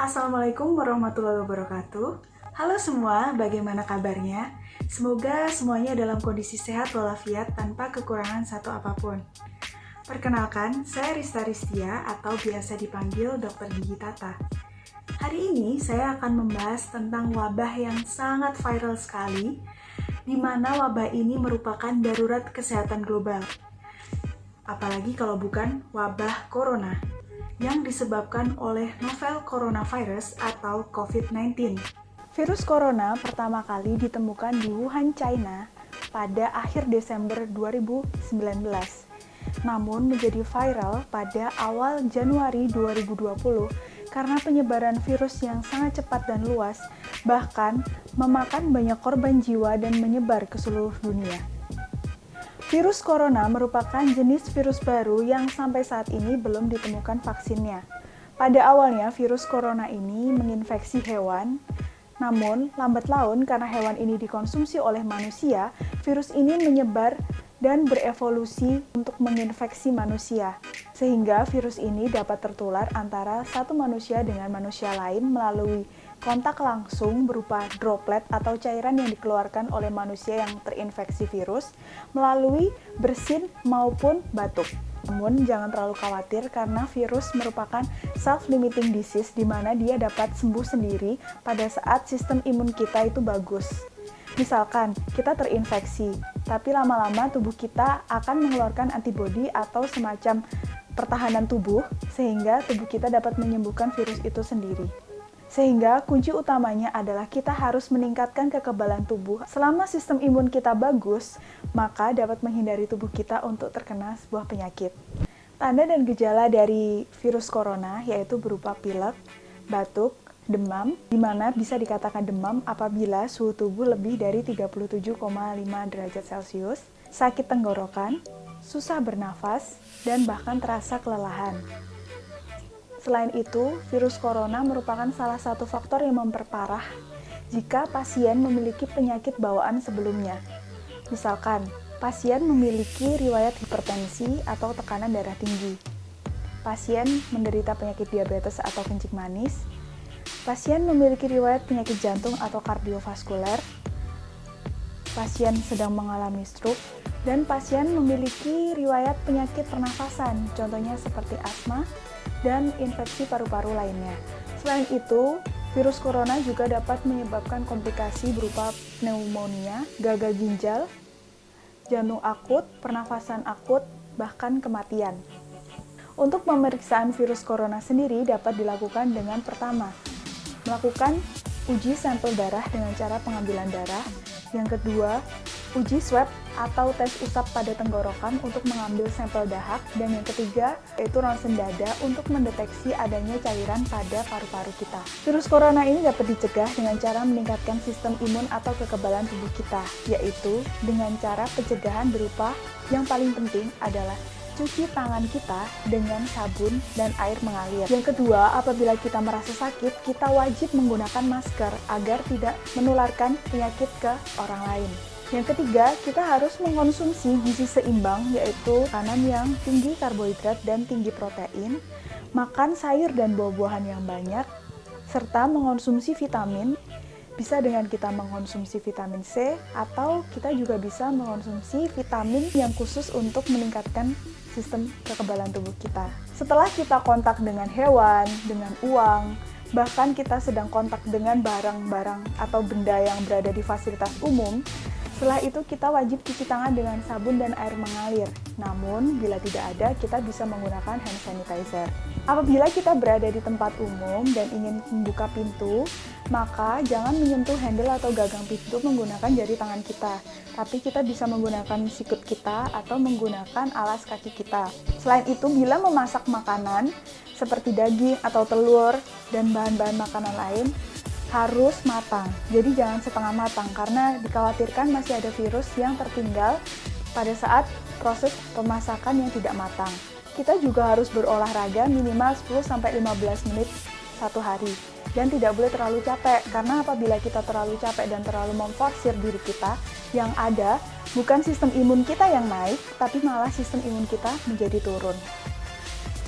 Assalamualaikum warahmatullahi wabarakatuh. Halo semua, bagaimana kabarnya? Semoga semuanya dalam kondisi sehat walafiat tanpa kekurangan satu apapun. Perkenalkan, saya Rista Ristia atau biasa dipanggil Dr. Gigi Tata. Hari ini saya akan membahas tentang wabah yang sangat viral sekali, di mana wabah ini merupakan darurat kesehatan global. Apalagi kalau bukan wabah corona yang disebabkan oleh novel coronavirus atau COVID-19. Virus corona pertama kali ditemukan di Wuhan, China pada akhir Desember 2019. Namun menjadi viral pada awal Januari 2020 karena penyebaran virus yang sangat cepat dan luas, bahkan memakan banyak korban jiwa dan menyebar ke seluruh dunia. Virus corona merupakan jenis virus baru yang sampai saat ini belum ditemukan vaksinnya. Pada awalnya, virus corona ini menginfeksi hewan, namun lambat laun karena hewan ini dikonsumsi oleh manusia, virus ini menyebar dan berevolusi untuk menginfeksi manusia. Sehingga virus ini dapat tertular antara satu manusia dengan manusia lain melalui kontak langsung berupa droplet atau cairan yang dikeluarkan oleh manusia yang terinfeksi virus melalui bersin maupun batuk. Namun jangan terlalu khawatir karena virus merupakan self-limiting disease di mana dia dapat sembuh sendiri pada saat sistem imun kita itu bagus. Misalkan kita terinfeksi, tapi lama-lama tubuh kita akan mengeluarkan antibodi atau semacam pertahanan tubuh sehingga tubuh kita dapat menyembuhkan virus itu sendiri. Sehingga kunci utamanya adalah kita harus meningkatkan kekebalan tubuh. Selama sistem imun kita bagus, maka dapat menghindari tubuh kita untuk terkena sebuah penyakit. Tanda dan gejala dari virus corona yaitu berupa pilek, batuk, demam, di mana bisa dikatakan demam apabila suhu tubuh lebih dari 37,5 derajat Celcius, sakit tenggorokan, susah bernafas, dan bahkan terasa kelelahan. Selain itu, virus corona merupakan salah satu faktor yang memperparah jika pasien memiliki penyakit bawaan sebelumnya. Misalkan, pasien memiliki riwayat hipertensi atau tekanan darah tinggi, pasien menderita penyakit diabetes atau kencing manis, pasien memiliki riwayat penyakit jantung atau kardiovaskuler, pasien sedang mengalami stroke, dan pasien memiliki riwayat penyakit pernafasan, contohnya seperti asma, dan infeksi paru-paru lainnya. Selain itu, virus corona juga dapat menyebabkan komplikasi berupa pneumonia, gagal ginjal, jantung akut, pernafasan akut, bahkan kematian. Untuk pemeriksaan virus corona sendiri dapat dilakukan dengan pertama, melakukan uji sampel darah dengan cara pengambilan darah. Yang kedua, uji swab atau tes usap pada tenggorokan untuk mengambil sampel dahak. Dan yang ketiga, yaitu ronsen dada untuk mendeteksi adanya cairan pada paru-paru kita. Virus corona ini dapat dicegah dengan cara meningkatkan sistem imun atau kekebalan tubuh kita, yaitu dengan cara pencegahan berupa yang paling penting adalah cuci tangan kita dengan sabun dan air mengalir. Yang kedua, apabila kita merasa sakit, kita wajib menggunakan masker agar tidak menularkan penyakit ke orang lain. Yang ketiga, kita harus mengkonsumsi gizi seimbang, yaitu makanan yang tinggi karbohidrat dan tinggi protein, makan sayur dan buah-buahan yang banyak, serta mengkonsumsi vitamin. Bisa dengan kita mengkonsumsi vitamin C, atau kita juga bisa mengkonsumsi vitamin yang khusus untuk meningkatkan sistem kekebalan tubuh kita. Setelah kita kontak dengan hewan, dengan uang, bahkan kita sedang kontak dengan barang-barang atau benda yang berada di fasilitas umum, setelah itu kita wajib cuci tangan dengan sabun dan air mengalir. Namun, bila tidak ada, kita bisa menggunakan hand sanitizer. Apabila kita berada di tempat umum dan ingin membuka pintu, maka jangan menyentuh handle atau gagang pintu menggunakan jari tangan kita. Tapi kita bisa menggunakan sikut kita atau menggunakan alas kaki kita. Selain itu, bila memasak makanan seperti daging atau telur dan bahan-bahan makanan lain, harus matang. Jadi jangan setengah matang karena dikhawatirkan masih ada virus yang tertinggal pada saat proses pemasakan yang tidak matang. Kita juga harus berolahraga minimal 10-15 menit satu hari. Dan tidak boleh terlalu capek, karena apabila kita terlalu capek dan terlalu memforsir diri kita, yang ada bukan sistem imun kita yang naik, tapi malah sistem imun kita menjadi turun.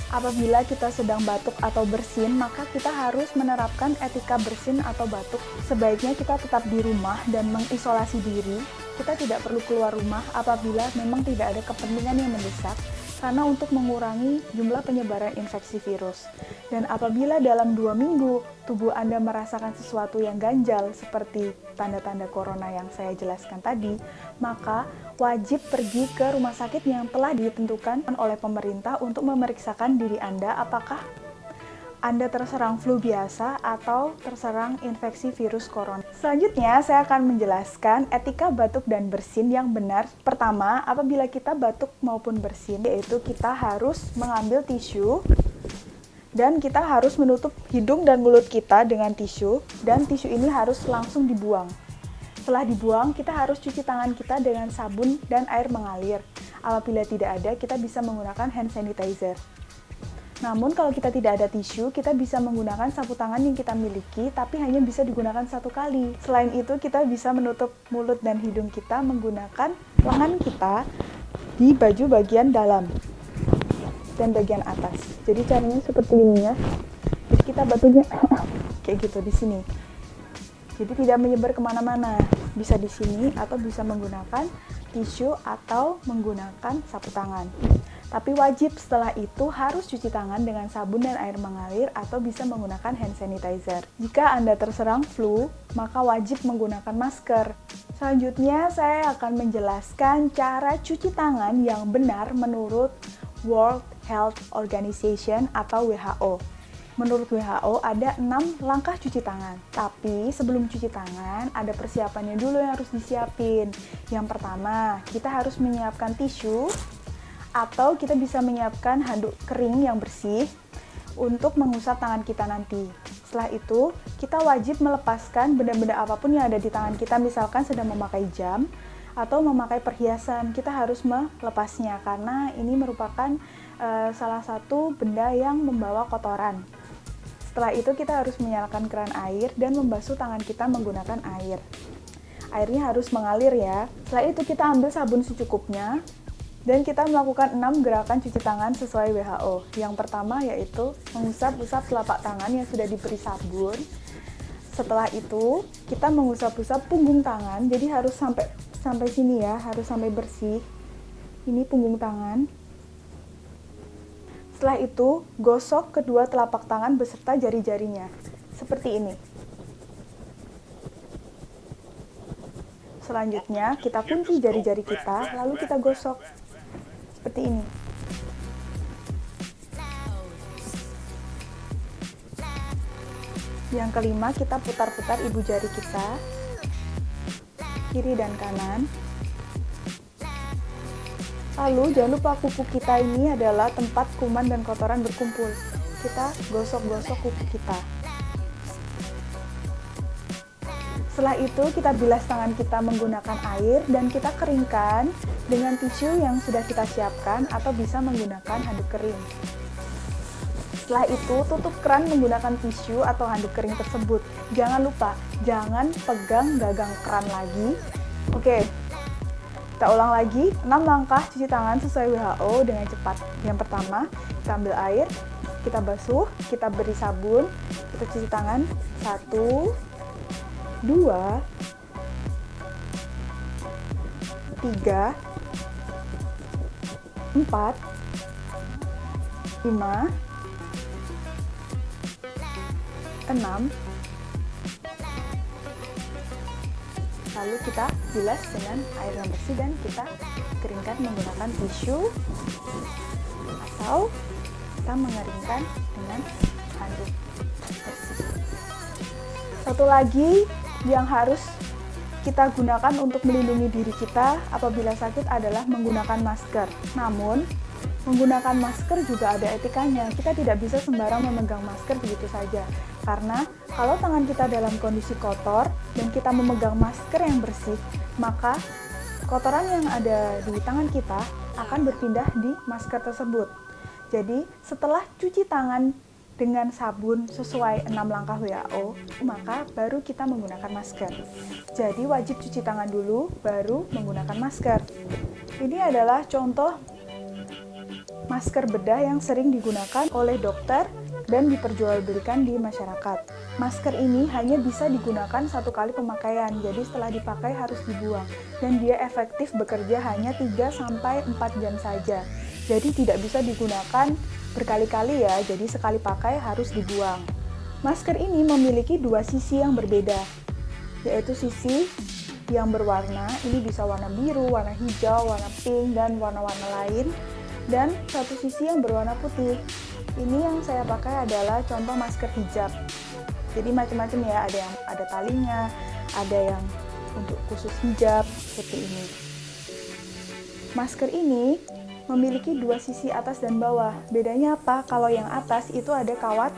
Apabila kita sedang batuk atau bersin, maka kita harus menerapkan etika bersin atau batuk. Sebaiknya kita tetap di rumah dan mengisolasi diri. Kita tidak perlu keluar rumah apabila memang tidak ada kepentingan yang mendesak, karena untuk mengurangi jumlah penyebaran infeksi virus. Dan apabila dalam 2 minggu tubuh Anda merasakan sesuatu yang ganjal seperti tanda-tanda corona yang saya jelaskan tadi, maka wajib pergi ke rumah sakit yang telah ditentukan oleh pemerintah untuk memeriksakan diri Anda apakah Anda terserang flu biasa atau terserang infeksi virus corona. Selanjutnya, saya akan menjelaskan etika batuk dan bersin yang benar. Pertama, apabila kita batuk maupun bersin, yaitu kita harus mengambil tisu dan kita harus menutup hidung dan mulut kita dengan tisu, dan tisu ini harus langsung dibuang. Setelah dibuang, kita harus cuci tangan kita dengan sabun dan air mengalir. Apabila tidak ada, kita bisa menggunakan hand sanitizer. Namun kalau kita tidak ada tisu, kita bisa menggunakan sapu tangan yang kita miliki, tapi hanya bisa digunakan 1 kali. Selain itu, kita bisa menutup mulut dan hidung kita menggunakan lengan kita di baju bagian dalam dan bagian atas. Jadi caranya seperti ini ya. Jadi kita batuknya kayak gitu di sini. Jadi tidak menyebar kemana-mana. Bisa di sini atau bisa menggunakan tisu atau menggunakan sapu tangan. Tapi wajib setelah itu harus cuci tangan dengan sabun dan air mengalir atau bisa menggunakan hand sanitizer. Jika Anda terserang flu, maka wajib menggunakan masker. Selanjutnya, saya akan menjelaskan cara cuci tangan yang benar menurut World Health Organization atau WHO. Menurut WHO ada 6 langkah cuci tangan. Tapi sebelum cuci tangan, ada persiapannya dulu yang harus disiapin. Yang pertama, kita harus menyiapkan tisu, atau kita bisa menyiapkan handuk kering yang bersih untuk mengusap tangan kita nanti. Setelah itu, kita wajib melepaskan benda-benda apapun yang ada di tangan kita, misalkan sedang memakai jam atau memakai perhiasan. Kita harus melepasnya karena ini merupakan salah satu benda yang membawa kotoran. Setelah itu, kita harus menyalakan keran air dan membasuh tangan kita menggunakan air. Airnya harus mengalir ya. Setelah itu, kita ambil sabun secukupnya dan kita melakukan 6 gerakan cuci tangan sesuai WHO. Yang pertama yaitu mengusap-usap telapak tangan yang sudah diberi sabun. Setelah itu, kita mengusap-usap punggung tangan. Jadi harus sampai sini ya, harus sampai bersih. Ini punggung tangan. Setelah itu, gosok kedua telapak tangan beserta jari-jarinya. Seperti ini. Selanjutnya, kita kunci jari-jari kita, lalu kita gosok. Seperti ini. Yang kelima, kita putar-putar ibu jari kita, kiri dan kanan. Lalu, jangan lupa kuku kita ini adalah tempat kuman dan kotoran berkumpul. Kita gosok-gosok kuku kita. Setelah itu, kita bilas tangan kita menggunakan air dan kita keringkan dengan tisu yang sudah kita siapkan atau bisa menggunakan handuk kering. Setelah itu, tutup keran menggunakan tisu atau handuk kering tersebut. Jangan lupa, jangan pegang gagang keran lagi. Oke, kita ulang lagi, 6 langkah cuci tangan sesuai WHO dengan cepat. Yang pertama, kita ambil air, kita basuh, kita beri sabun, kita cuci tangan. 1, 2, 3, 4, 5, 6, lalu kita bilas dengan air yang bersih dan kita keringkan menggunakan tisu atau kita mengeringkan dengan handuk bersih. Satu lagi yang harus kita gunakan untuk melindungi diri kita apabila sakit adalah menggunakan masker. Namun, menggunakan masker juga ada etikanya. Kita tidak bisa sembarang memegang masker begitu saja. Karena kalau tangan kita dalam kondisi kotor dan kita memegang masker yang bersih, maka kotoran yang ada di tangan kita akan berpindah di masker tersebut. Jadi, setelah cuci tangan dengan sabun sesuai 6 langkah WHO, maka baru kita menggunakan masker. Jadi wajib cuci tangan dulu, baru menggunakan masker. Ini adalah contoh masker bedah yang sering digunakan oleh dokter dan diperjualbelikan di masyarakat. Masker ini hanya bisa digunakan satu kali pemakaian, jadi setelah dipakai harus dibuang. Dan dia efektif bekerja hanya 3-4 jam saja. Jadi tidak bisa digunakan berkali-kali ya, jadi sekali pakai harus dibuang. Masker ini memiliki dua sisi yang berbeda, yaitu sisi yang berwarna, ini bisa warna biru, warna hijau, warna pink, dan warna-warna lain. Dan satu sisi yang berwarna putih. Ini yang saya pakai adalah contoh masker hijab. Jadi macam-macam ya, ada yang ada talinya, ada yang untuk khusus hijab, seperti ini. Masker ini memiliki dua sisi atas dan bawah. Bedanya apa? Kalau yang atas itu ada kawat,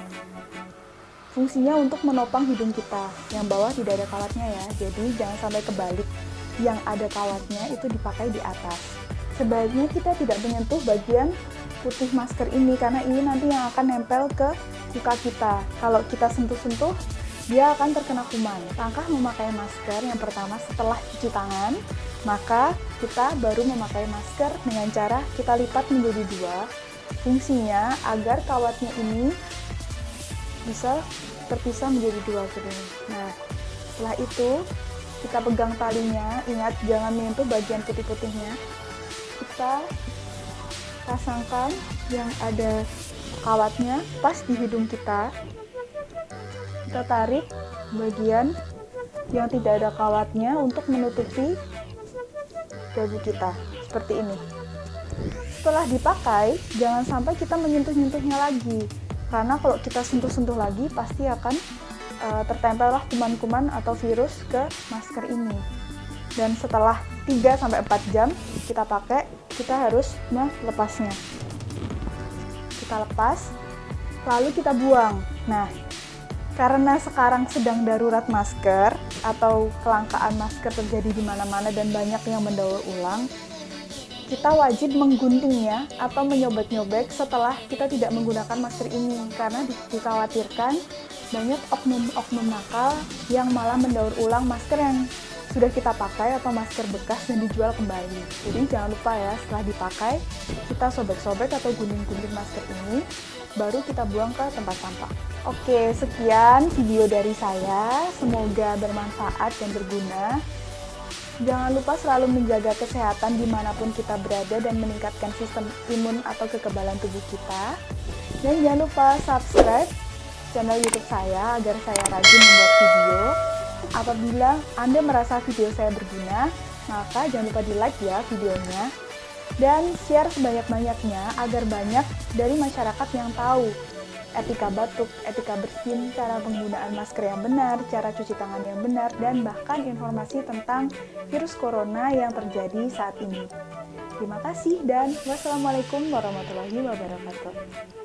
fungsinya untuk menopang hidung kita. Yang bawah tidak ada kawatnya ya, jadi jangan sampai kebalik. Yang ada kawatnya itu dipakai di atas. Sebaiknya kita tidak menyentuh bagian putih masker ini, karena ini nanti yang akan nempel ke muka kita. Kalau kita sentuh-sentuh, dia akan terkena kuman. Langkah memakai masker yang pertama setelah cuci tangan, maka kita baru memakai masker dengan cara kita lipat menjadi dua. Fungsinya agar kawatnya ini bisa terpisah menjadi dua seperti ini. Nah, setelah itu kita pegang talinya, ingat jangan menyentuh bagian putih-putihnya. Kita pasangkan yang ada kawatnya pas di hidung kita. Kita tarik bagian yang tidak ada kawatnya untuk menutupi dagu kita, seperti ini. Setelah dipakai, jangan sampai kita menyentuh-nyentuhnya lagi, karena kalau kita sentuh-sentuh lagi pasti akan tertempellah kuman-kuman atau virus ke masker ini. Dan setelah 3-4 jam kita pakai, kita harus melepasnya. Kita lepas, lalu kita buang. Nah, karena sekarang sedang darurat masker atau kelangkaan masker terjadi di mana-mana dan banyak yang mendaur ulang, kita wajib mengguntingnya atau menyobek-nyobek setelah kita tidak menggunakan masker ini, karena dikhawatirkan banyak oknum-oknum nakal yang malah mendaur ulang masker yang sudah kita pakai atau masker bekas dan dijual kembali. Jadi jangan lupa ya, setelah dipakai kita sobek-sobek atau gunting-gunting masker ini, baru kita buang ke tempat sampah. Oke, sekian video dari saya, semoga bermanfaat dan berguna. Jangan lupa selalu menjaga kesehatan dimanapun kita berada dan meningkatkan sistem imun atau kekebalan tubuh kita. Dan jangan lupa subscribe channel YouTube saya agar saya rajin membuat video. Apabila Anda merasa video saya berguna, maka jangan lupa di-like ya videonya. Dan share sebanyak-banyaknya agar banyak dari masyarakat yang tahu etika batuk, etika bersin, cara penggunaan masker yang benar, cara cuci tangan yang benar, dan bahkan informasi tentang virus corona yang terjadi saat ini. Terima kasih dan wassalamualaikum warahmatullahi wabarakatuh.